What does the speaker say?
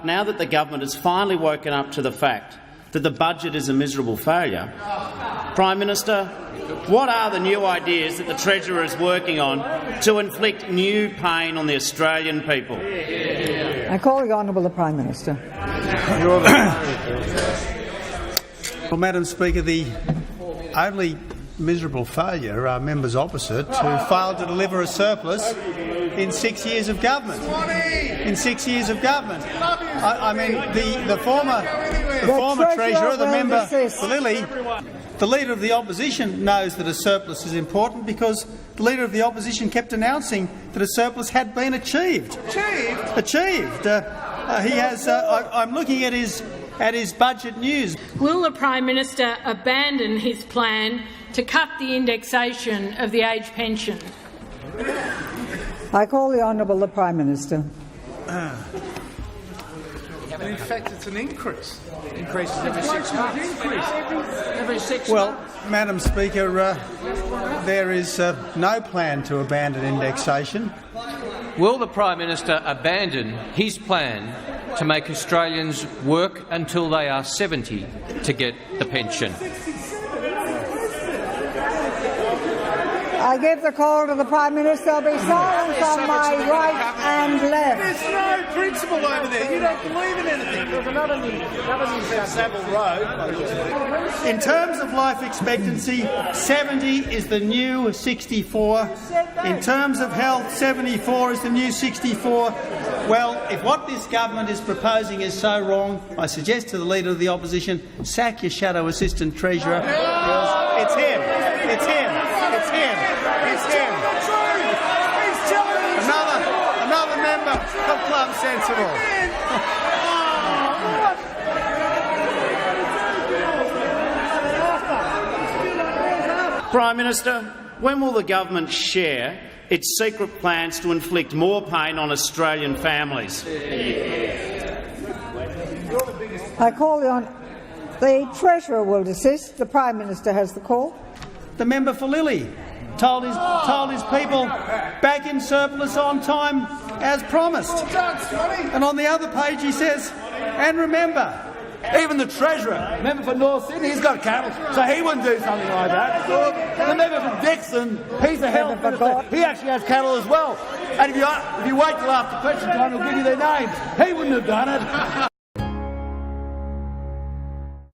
Now that the government has finally woken up to the fact that the budget is a miserable failure, Prime Minister, what are the new ideas that the Treasurer is working on to inflict new pain on the Australian people? I call the Honourable the Prime Minister. Well, Madam Speaker, the only miserable failure are members opposite who failed to deliver a surplus in 6 years of government. In 6 years of government. I mean, the former Treasurer, the member for Lilly, the Leader of the Opposition knows that a surplus is important because the Leader of the Opposition kept announcing that a surplus had been achieved. Achieved. He has. I'm looking at his budget news. Will the Prime Minister abandon his plan to cut the indexation of the age pension? I call the Honourable the Prime Minister. In fact, it's an increase. Increases every 6 months. Every 6 months. Madam Speaker, there is no plan to abandon indexation. Will the Prime Minister abandon his plan to make Australians work until they are 70 to get the pension? I give the call to the Prime Minister. Be silent on my right and left. There's no principle over there. You don't believe in anything. There's another Savile Road. In terms of life expectancy, 70 is the new 64. In terms of health, 74 is the new 64. Well, if what this government is proposing is so wrong, I suggest to the Leader of the Opposition, sack your shadow assistant treasurer. It's him. It's him. It's him. It's him. Another member of Club Sensible. Prime Minister, when will the government share its secret plans to inflict more pain on Australian families? I call the Treasurer will desist. The Prime Minister has the call. The member for Lilly told his people back in surplus on time as promised. And on the other page he says, and remember, even the Treasurer, member for North Sydney, he's got cattle, so he wouldn't do something like that. And the member for Dixon, he's the health minister, he actually has cattle as well. And if you wait till after question time, he'll give you their names. He wouldn't have done it.